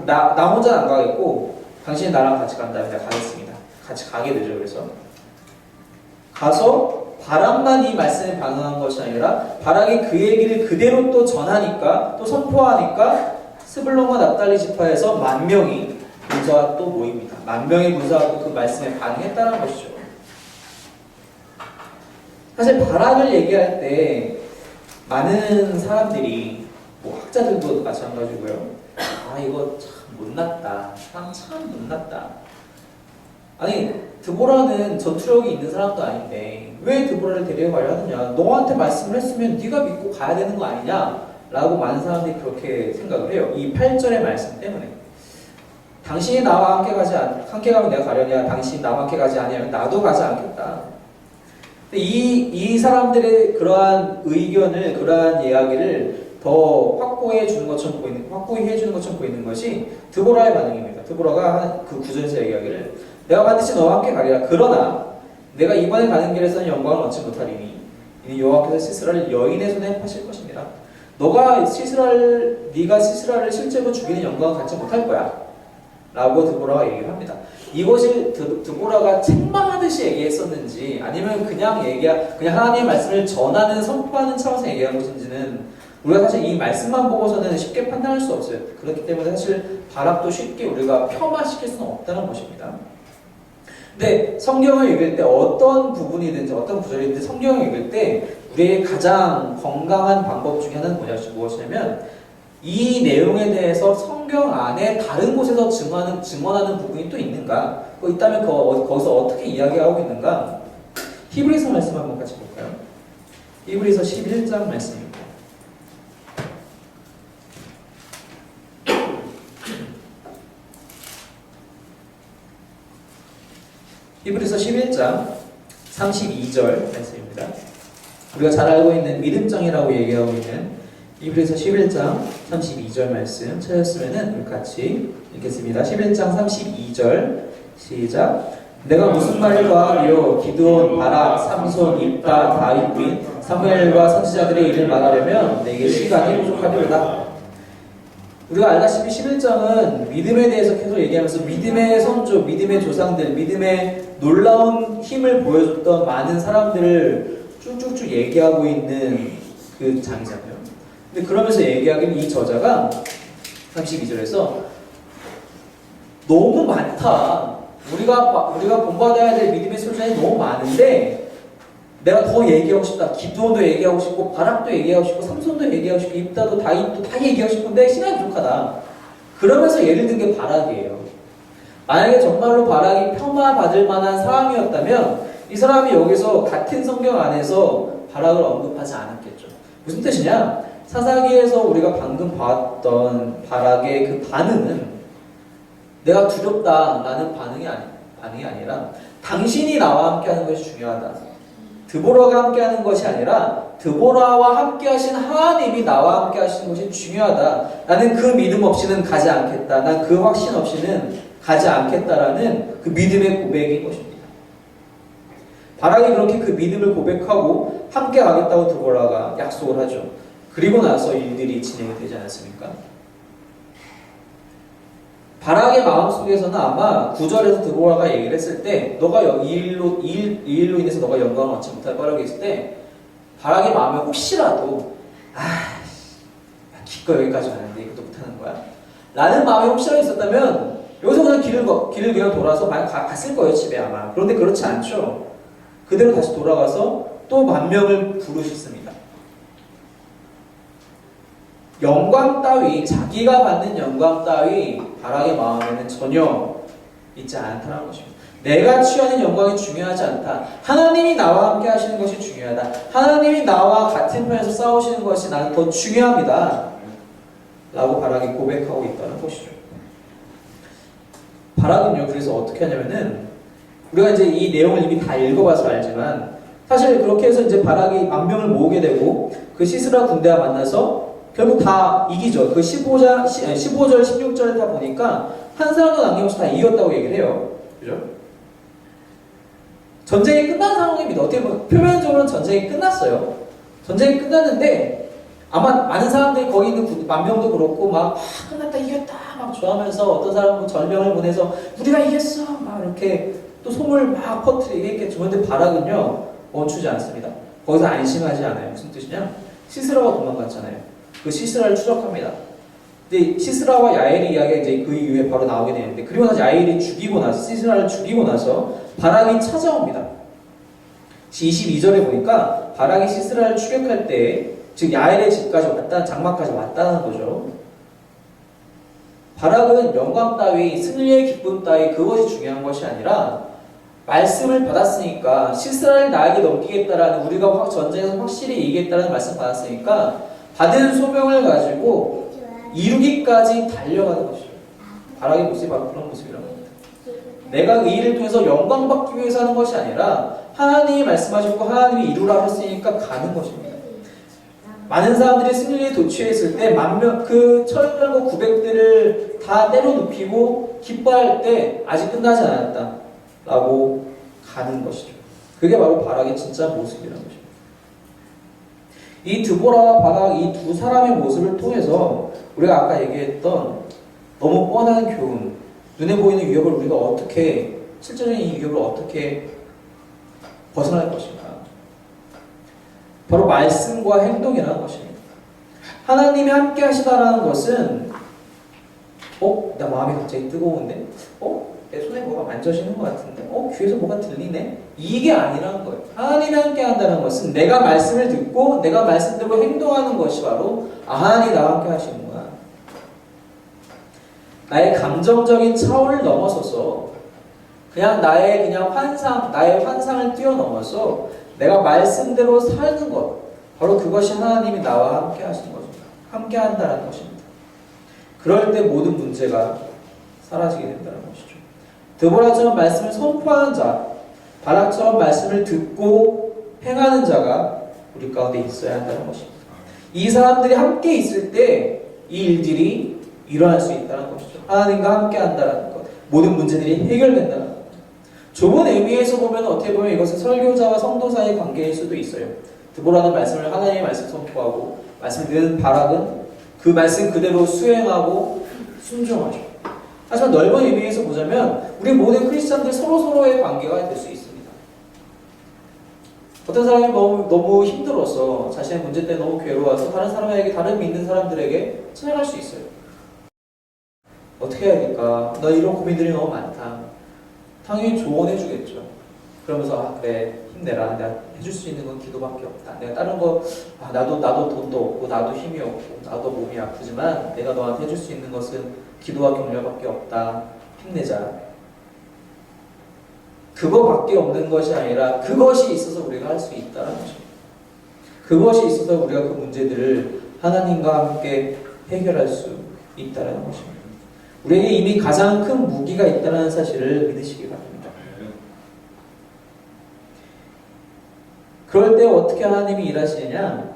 나 혼자는 안 가겠고 당신이 나랑 같이 간다면 내가 가겠습니다. 같이 가게 되죠. 그래서 가서 바락만 이 말씀에 반응한 것이 아니라 바락이 그 얘기를 그대로 또 전하니까, 또 선포하니까 스불론과 납달리 지파에서 10,000명이 군사가 또 모입니다. 10,000명의 군사가 또 그 말씀에 반응했다는 것이죠. 사실 바락을 얘기할 때 많은 사람들이, 학자들도 마찬가지고요. 이거 참 못났다. 사람 참 못났다. 아니, 드보라는 전투력이 있는 사람도 아닌데 왜 드보라를 데려가려 하느냐? 너한테 말씀을 했으면 네가 믿고 가야 되는 거 아니냐? 라고 많은 사람들이 그렇게 생각을 해요. 이 8절의 말씀 때문에. 당신이 나와 함께 가면 내가 가려냐? 당신이 나와 함께 가지 아니하면 나도 가지 않겠다. 이 사람들의 그러한 의견을, 그러한 이야기를 더 확고히 해주는 것처럼 보이는 것이 드보라의 반응입니다. 드보라가 그 9절에서 얘기하기를, 내가 반드시 너와 함께 가리라. 그러나 내가 이번에 가는 길에서는 영광을 얻지 못하리니 이는 여호와께서 시스라를 여인의 손에 파실 것입니다. 네가 시스라를 실제로 죽이는 영광을 갖지 못할 거야. 라고 드보라가 얘기를 합니다. 이것이 드보라가 책망하듯이 얘기했었는지 아니면 그냥 하나님의 말씀을 전하는, 선포하는 차원에서 얘기한 것인지는 우리가 사실 이 말씀만 보고서는 쉽게 판단할 수 없어요. 그렇기 때문에 사실 바락도 쉽게 우리가 폄하시킬 수는 없다는 것입니다. 근데 성경을 읽을 때 어떤 부분이든지 어떤 구절이든지 성경을 읽을 때 우리의 가장 건강한 방법 중에 하나는 무엇이냐면 이 내용에 대해서 성경 안에 다른 곳에서 증언하는 부분이 또 있는가? 있다면 거기서 어떻게 이야기하고 있는가? 히브리서 말씀 한번 같이 볼까요? 히브리서 11장 말씀입니다. 히브리서 11장 32절 말씀입니다. 우리가 잘 알고 있는 믿음장이라고 얘기하고 있는 히브리서 11장 32절 말씀 찾았으면 우리 같이 읽겠습니다. 11장 32절 시작. 내가 무슨 말과 하리요 기드온, 바락, 삼손, 입다, 다윗 및 사무엘과 선지자들의 일을 말하려면 내게 시간이 부족하리로다. 우리가 알다시피 11장은 믿음에 대해서 계속 얘기하면서 믿음의 선조, 믿음의 조상들, 믿음의 놀라운 힘을 보여줬던 많은 사람들을 쭉쭉쭉 얘기하고 있는 그 장이잖아요. 근데 그러면서 얘기하기는 이 저자가 32절에서 너무 많다. 우리가 본받아야 될 믿음의 소중이 너무 많은데 내가 더 얘기하고 싶다. 기드온도 얘기하고 싶고 바락도 얘기하고 싶고 삼손도 얘기하고 싶고 입다도 다윗도 다 얘기하고 싶은데 시간이 부족하다. 그러면서 예를 든 게 바락이에요. 만약에 정말로 바락이 폄하받을 만한 사람이었다면 이 사람이 여기서 같은 성경 안에서 바락을 언급하지 않았겠죠. 무슨 뜻이냐? 사사기에서 우리가 방금 봤던 바락의 그 반응은 내가 두렵다라는 반응이 아니라 당신이 나와 함께 하는 것이 중요하다. 드보라가 함께 하는 것이 아니라 드보라와 함께 하신 하나님이 나와 함께 하시는 것이 중요하다. 나는 그 믿음 없이는 가지 않겠다. 난 그 확신 없이는 가지 않겠다라는 그 믿음의 고백인 것입니다. 바락이 그렇게 그 믿음을 고백하고 함께 가겠다고 드보라가 약속을 하죠. 그리고 나서 일들이 진행이 되지 않았습니까? 바락의 마음속에서는 아마 9절에서 드보라가 얘기를 했을 때 너가 이 일로 인해서 너가 영광을 얻지 못할 거라고 했을 때 바락의 마음에 혹시라도 기껏 여기까지 왔는데 이것도 못하는 거야? 라는 마음이 혹시라도 있었다면 여기서 그냥 길을 그냥 돌아서 갔을 거예요, 집에 아마. 그런데 그렇지 않죠. 그대로 다시 돌아가서 또 10,000명을 부르셨습니다. 영광 따위, 자기가 받는 영광 따위 바락의 마음에는 전혀 있지 않다는 것입니다. 내가 취하는 영광이 중요하지 않다. 하나님이 나와 함께 하시는 것이 중요하다. 하나님이 나와 같은 편에서 싸우시는 것이 나는 더 중요합니다. 라고 바락이 고백하고 있다는 것이죠. 바락은요, 그래서 어떻게 하냐면은 우리가 이제 이 내용을 이미 다 읽어봐서 알지만 사실 그렇게 해서 이제 바락이 10,000명을 모으게 되고 그 시스라 군대와 만나서 결국 다 이기죠. 그 15절, 16절에 다 보니까 한 사람도 남김없이 다 이겼다고 얘기를 해요. 그죠? 전쟁이 끝난 상황입니다. 어떻게 보면 표면적으로는 전쟁이 끝났어요. 전쟁이 끝났는데 아마 많은 사람들이 거기 있는 10,000명도 그렇고 막 끝났다 이겼다 막 좋아하면서 어떤 사람은 전명을 보내서 우리가 이겼어 막 이렇게 또 소문을 막 퍼뜨리겠겠죠. 그런데 바락은요 멈추지 않습니다. 거기서 안심하지 않아요. 무슨 뜻이냐? 시스라가 도망갔잖아요. 그 시스라를 추적합니다. 근데 시스라와 야엘의 이야기가 이제 그 이후에 바로 나오게 되는데 그리고 나서 야엘이 죽이고 나서 시스라를 죽이고 나서 바락이 찾아옵니다. 22절에 보니까 바락이 시스라를 추격할 때 즉 야엘의 집까지 왔다는 장막까지 왔다는 거죠. 바락은 영광 따위 승리의 기쁨 따위 그것이 중요한 것이 아니라 말씀을 받았으니까 시스라를 나에게 넘기겠다라는 우리가 전쟁에서 확실히 이기겠다는 말씀 받았으니까 받은 소명을 가지고 이루기까지 달려가는 것이죠. 바락의 모습이 바로 그런 모습이라는 겁니다. 내가 이 일을 통해서 영광 받기 위해서 하는 것이 아니라 하나님이 말씀하셨고 하나님이 이루라고 했으니까 가는 것입니다. 많은 사람들이 승리에 도취했을 때 10,000명, 그 1,000명과 900대를 다 내려눕히고 기뻐할 때 아직 끝나지 않았다 라고 가는 것이죠. 그게 바로 바락의 진짜 모습이라는 것입니다. 이 드보라와 바락 이 두 사람의 모습을 통해서 우리가 아까 얘기했던 너무 뻔한 교훈, 눈에 보이는 위협을 우리가 어떻게 실제적인 이 위협을 어떻게 벗어날 것인가? 바로 말씀과 행동이라는 것입니다. 하나님이 함께 하시다라는 것은 나 마음이 갑자기 뜨거운데? 내 손에 뭐가 만져지는 것 같은데? 귀에서 뭐가 들리네? 이게 아니라는 거예요. 하나님이 함께 한다는 것은 내가 말씀을 듣고 내가 말씀대로 행동하는 것이 바로 하나님이 나와 함께 하시는구나. 나의 감정적인 차원을 넘어서서 그냥 나의 환상을 뛰어넘어서 내가 말씀대로 사는 것, 바로 그것이 하나님이 나와 함께 하시는 것입니다. 함께 한다는 것입니다. 그럴 때 모든 문제가 사라지게 된다는 것이죠. 드보라처럼 말씀을 선포하는 자, 바락처럼 말씀을 듣고 행하는 자가 우리 가운데 있어야 한다는 것입니다. 이 사람들이 함께 있을 때 이 일들이 일어날 수 있다는 것이죠. 하나님과 함께 한다는 것, 모든 문제들이 해결된다는 것. 좁은 의미에서 보면 어떻게 보면 이것은 설교자와 성도 사이의 관계일 수도 있어요. 드보라는 말씀을 하나님의 말씀 선포하고 말씀을 듣는 바락은 그 말씀 그대로 수행하고 순종하죠. 하지만 넓은 의미에서 보자면 우리 모든 크리스찬들 서로서로의 관계가 될 수 있습니다. 어떤 사람이 너무 힘들어서 자신의 문제 때문에 너무 괴로워서 다른 믿는 사람들에게 찾아갈 수 있어요. 어떻게 해야 될까? 나 이런 고민들이 너무 많다. 당연히 조언해 주겠죠. 그러면서 그래 힘내라. 내가 해줄 수 있는 건 기도밖에 없다. 내가 다른 거 나도 돈도 없고 나도 힘이 없고 나도 몸이 아프지만 내가 너한테 해줄 수 있는 것은 기도와 격려밖에 없다. 힘내자. 그거밖에 없는 것이 아니라 그것이 있어서 우리가 할 수 있다는 것입니다. 그것이 있어서 우리가 그 문제들을 하나님과 함께 해결할 수 있다는 것입니다. 우리에게 이미 가장 큰 무기가 있다는 사실을 믿으시기 바랍니다. 그럴 때 어떻게 하나님이 일하시느냐?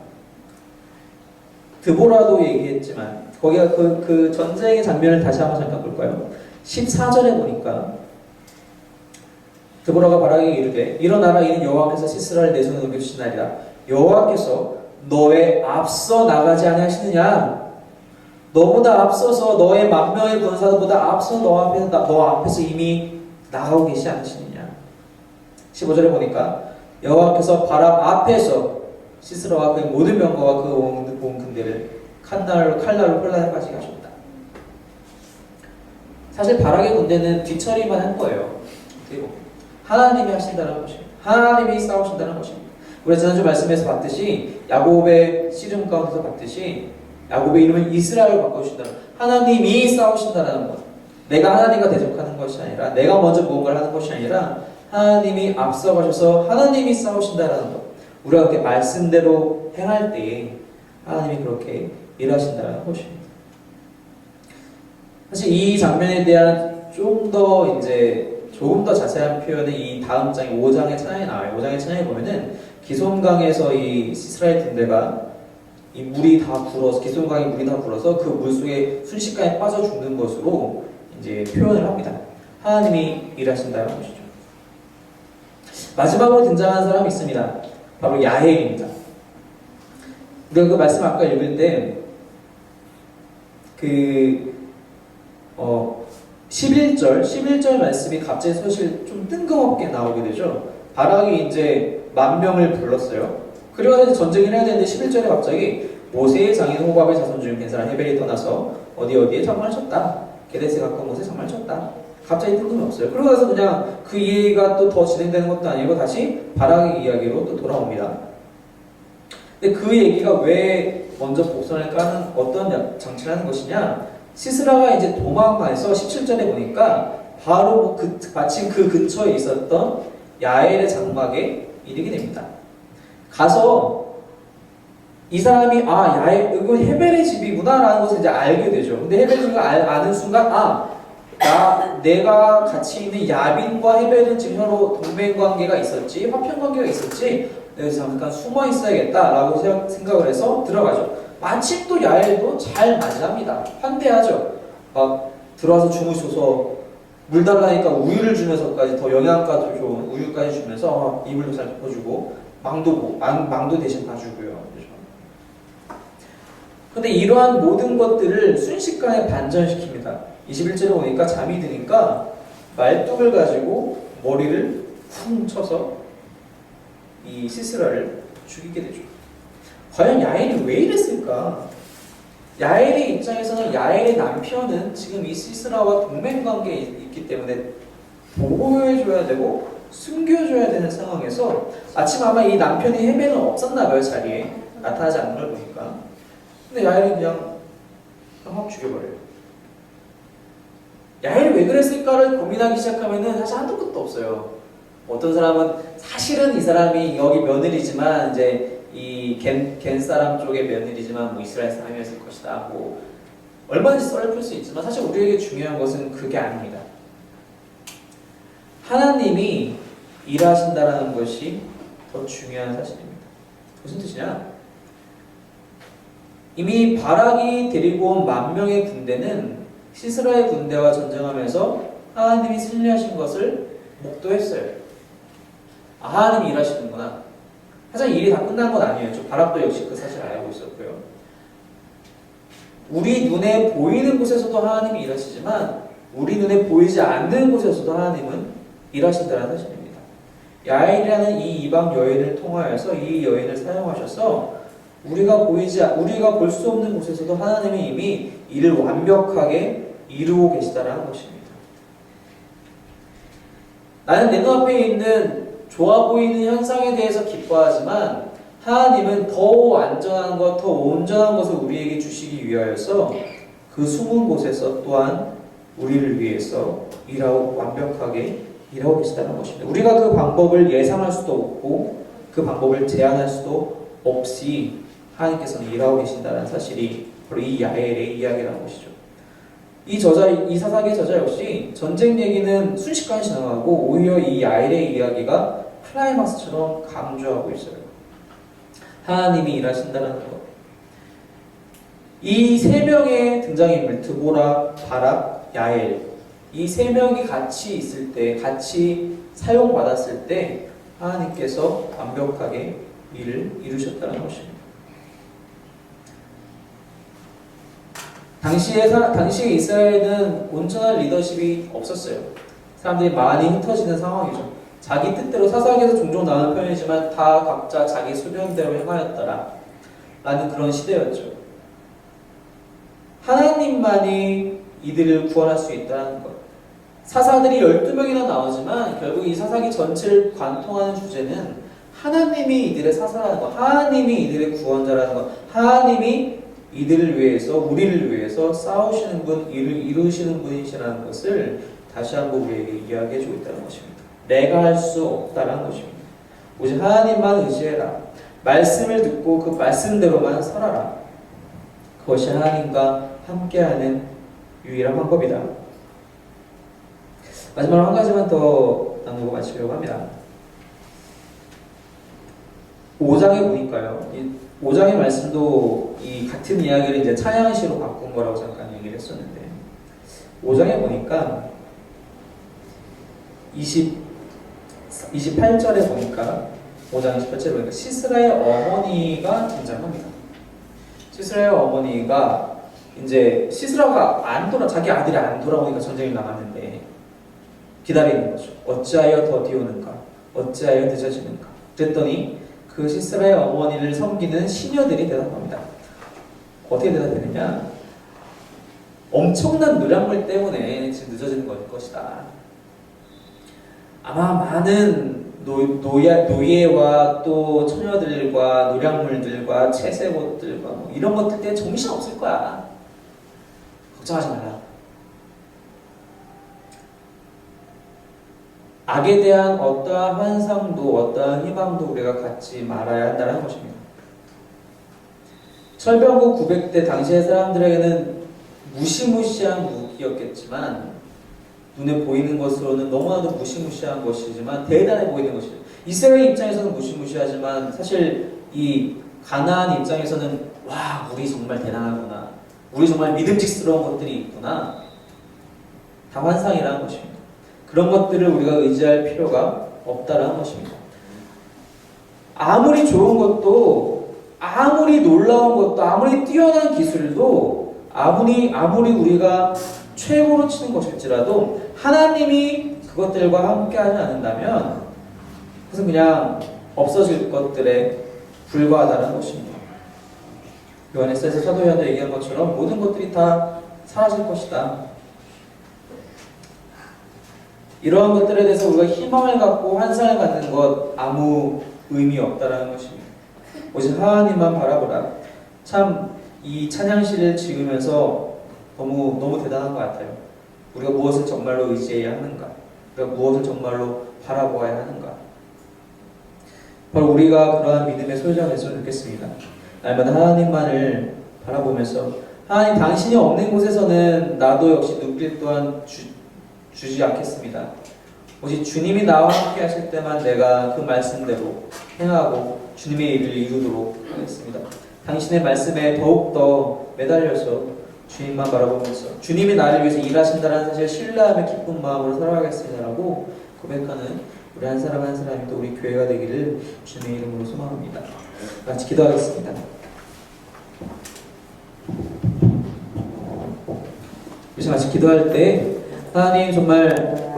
드보라도 얘기했지만 거기가 그 전쟁의 장면을 다시 한번 잠깐 볼까요? 14절에 보니까 드보라가 바락에게 이르되 일어나라 이는 여호와께서 시스라를 내 손에 넘겨주시나이다. 여호와께서 너 왜 앞서 나가지 아니하시느냐? 너보다 앞서서 너의 만명의 군사보다 앞서 너 앞에서 이미 나가고 계시지 않으시느냐? 15절에 보니까 여호와께서 바락 앞에서 시스라와 그의 모든 병거와 그 온 군대를 칼날로 혼란에 빠지게 하셨다. 사실 바락의 군대는 뒤처리만 한 거예요. 그리고 하나님이 하신다는 것입니다. 하나님이 싸우신다는 것입니다. 우리가 지난주 말씀에서 봤듯이 야곱의 씨름 가운데서 봤듯이 야곱의 이름은 이스라엘로 바꿔주신다는 하나님이 싸우신다는 것. 내가 하나님과 대적하는 것이 아니라 내가 먼저 무언가를 하는 것이 아니라 하나님이 앞서가셔서 하나님이 싸우신다는 것. 우리가 그렇게 말씀대로 행할 때에 하나님이 그렇게 일하신다는 것입니다. 사실 이 장면에 대한 조금 더 자세한 표현은 이 다음 장 5장의 찬양에 나와요. 5장의 찬양에 보면은 기손강에서 이 이스라엘 군대가 이 물이 다 불어서 기손강에 물이 다 불어서 그 물 속에 순식간에 빠져 죽는 것으로 이제 표현을 합니다. 하나님이 일하신다는 것이죠. 마지막으로 등장하는 사람이 있습니다. 바로 야헬입니다. 우리가 그 말씀 아까 읽을 때 11절 말씀이 갑자기 사실 좀 뜬금없게 나오게 되죠. 바락이 이제 10,000명을 불렀어요. 그리고 이제 전쟁을 해야 되는데 11절에 갑자기 모세의 장인 호밥의 자손 중 괜사람 헤벨이 떠나서 어디에 장관을 쳤다. 게데스에 가까운 곳에 장관을 쳤다. 갑자기 뜬금이 없어요. 그러고 나서 그냥 그 이야기가 또 더 진행되는 것도 아니고 다시 바락의 이야기로 또 돌아옵니다. 근데 그 얘기가 왜 먼저 복선을 까는 어떤 장치를 하는 것이냐? 시스라가 이제 도망가서 17절에 보니까 바로 마침 그 근처에 있었던 야엘의 장막에 이르게 됩니다. 가서 이 사람이 야엘 이거 헤벨의 집이구나라는 것을 이제 알게 되죠. 근데 헤벨의 집을 아는 순간 내가 같이 있는 야빈과 헤벨은 지금 서로 동맹 관계가 있었지, 화평 관계가 있었지. 내가 잠깐 숨어 있어야겠다라고 생각을 해서 들어가죠. 마침 또 야엘도 잘 맞이합니다. 환대하죠. 막 들어와서 주무셔서 물 달라니까 우유를 주면서까지 더 영양가도 좋은 우유까지 주면서 이불도 잘 덮어주고 망도 대신 봐주고요. 그런데 이러한 모든 것들을 순식간에 반전시킵니다. 21절에 보니까 잠이 드니까 말뚝을 가지고 머리를 쿵 쳐서 이 시스라를 죽이게 되죠. 과연 야엘이 왜 이랬을까? 야엘의 입장에서는 야엘의 남편은 지금 이 시스라와 동맹관계에 있기 때문에 보호해줘야 되고 숨겨줘야 되는 상황에서 아침 아마 이 남편이 헤매는 없었나 봐요. 자리에 나타나지 않는 걸 보니까. 근데 야엘이 그냥 확 죽여버려요. 야엘이 왜 그랬을까를 고민하기 시작하면은 사실 한도 끝도 없어요. 어떤 사람은 사실은 이 사람이 여기 며느리지만 이제 이 겐 사람 쪽의 며느리지만 뭐 이스라엘 사람이었을 것이다. 뭐 얼마든지 썰을 풀 수 있지만 사실 우리에게 중요한 것은 그게 아닙니다. 하나님이 일하신다라는 것이 더 중요한 사실입니다. 무슨 뜻이냐? 이미 바락이 데리고 온 10,000명의 군대는 시스라의 군대와 전쟁하면서 하나님이 승리하신 것을 목도했어요. 아, 하나님이 일하시는구나. 하지만 일이 다 끝난 건 아니에요. 바락도 역시 그 사실을 알고 있었고요. 우리 눈에 보이는 곳에서도 하나님이 일하시지만 우리 눈에 보이지 않는 곳에서도 하나님은 일하신다는 사실입니다. 야엘이라는 이 이방 여인을 통하여서 이 여인을 사용하셔서 우리가 볼 수 없는 곳에서도 하나님이 이미 일을 완벽하게 이루고 계시다라는 것입니다. 나는 내 눈앞에 있는 좋아 보이는 현상에 대해서 기뻐하지만 하나님은 더 안전한 것, 더 온전한 것을 우리에게 주시기 위하여서 그 숨은 곳에서 또한 우리를 위해서 완벽하게 일하고 계시다는 것입니다. 우리가 그 방법을 예상할 수도 없고 그 방법을 제한할 수도 없이 하나님께서는 일하고 계신다는 사실이 바로 이 야엘의 이야기라는 것이죠. 이 사사기의 저자 역시 전쟁 얘기는 순식간에 지나가고 오히려 이 야엘의 이야기가 클라이막스처럼 강조하고 있어요. 하나님이 일하신다는 것. 이 세 명의 등장인물, 드보라, 바락, 야엘, 이 세 명이 같이 있을 때, 같이 사용받았을 때 하나님께서 완벽하게 일을 이루셨다는 것입니다. 당시에 이스라엘은 온전한 리더십이 없었어요. 사람들이 많이 흩어지는 상황이죠. 자기 뜻대로 사사기에서 종종 나오는 표현이지만 다 각자 자기 소견대로 행하였더라 라는 그런 시대였죠. 하나님만이 이들을 구원할 수 있다는 것. 사사들이 12명이나 나오지만 결국 이 사사기 전체를 관통하는 주제는 하나님이 이들의 사사라는 것, 하나님이 이들의 구원자라는 것, 하나님이 이들을 위해서, 우리를 위해서 싸우시는 분, 일을 이루시는 분이시라는 것을 다시 한번 우리에게 이야기해주고 있다는 것입니다. 내가 할 수 없다는 것입니다. 오직 하나님만 의지해라. 말씀을 듣고 그 말씀대로만 살아라. 그것이 하나님과 함께하는 유일한 방법이다. 마지막으로 한 가지만 더 나누고 마치려고 합니다. 5장에 보니까요. 5장의 말씀도 이 같은 이야기를 이제 찬양시로 바꾼 거라고 잠깐 얘기를 했었는데 5장에 보니까 28절에 보니까 5장 28절에 보니까 시스라의 어머니가 등장합니다. 시스라의 어머니가 이제 시스라가 자기 아들이 안 돌아오니까 전쟁이 나갔는데 기다리는 거죠. 어찌하여 더디오는가? 어찌하여 늦어지는가? 그랬더니 그 시스라의 어머니를 섬기는 시녀들이 대답합니다. 어떻게 대답했느냐? 엄청난 노량물 때문에 지금 늦어지는 것이다. 아마 많은 노예와 또 처녀들과 노량물들과 채색옷들과 뭐 이런 것들 때문에 정신 없을 거야. 걱정하지 말라. 악에 대한 어떠한 환상도 어떠한 희망도 우리가 갖지 말아야 한다는 것입니다. 철병국 900대 당시의 사람들에게는 무시무시한 무기였겠지만 눈에 보이는 것으로는 너무나도 무시무시한 것이지만 대단해 보이는 것이죠. 이스라엘 입장에서는 무시무시하지만 사실 이 가나안 입장에서는 와, 우리 정말 대단하구나. 우리 정말 믿음직스러운 것들이 있구나. 다 환상이라는 것입니다. 그런 것들을 우리가 의지할 필요가 없다라는 것입니다. 아무리 좋은 것도, 아무리 놀라운 것도, 아무리 뛰어난 기술도, 아무리 우리가 최고로 치는 것일지라도 하나님이 그것들과 함께하지 않는다면 그것은 그냥 없어질 것들에 불과하다는 것입니다. 요한에서에서 사도 요한도 얘기한 것처럼 모든 것들이 다 사라질 것이다. 이러한 것들에 대해서 우리가 희망을 갖고 환상을 갖는 것 아무 의미 없다라는 것입니다. 오직 하나님만 바라보라. 참 이 찬양시를 지으면서 너무 대단한 것 같아요. 우리가 무엇을 정말로 의지해야 하는가? 우리가 무엇을 정말로 바라보아야 하는가? 바로 우리가 그러한 믿음의 소유자가 됐으면 좋겠습니다. 날마다 하나님만을 바라보면서 하나님 당신이 없는 곳에서는 나도 역시 눈길 또한 주지 않겠습니다. 오직 주님이 나와 함께 하실 때만 내가 그 말씀대로 행하고 주님의 일을 이루도록 하겠습니다. 당신의 말씀에 더욱더 매달려서 주님만 바라보면서 주님이 나를 위해서 일하신다는 사실을 신뢰하며 기쁜 마음으로 살아가겠습니다라고 고백하는 우리 한 사람 한 사람이 또 우리 교회가 되기를 주님의 이름으로 소망합니다. 같이 기도하겠습니다. 그래서 같이 기도할 때 하나님 정말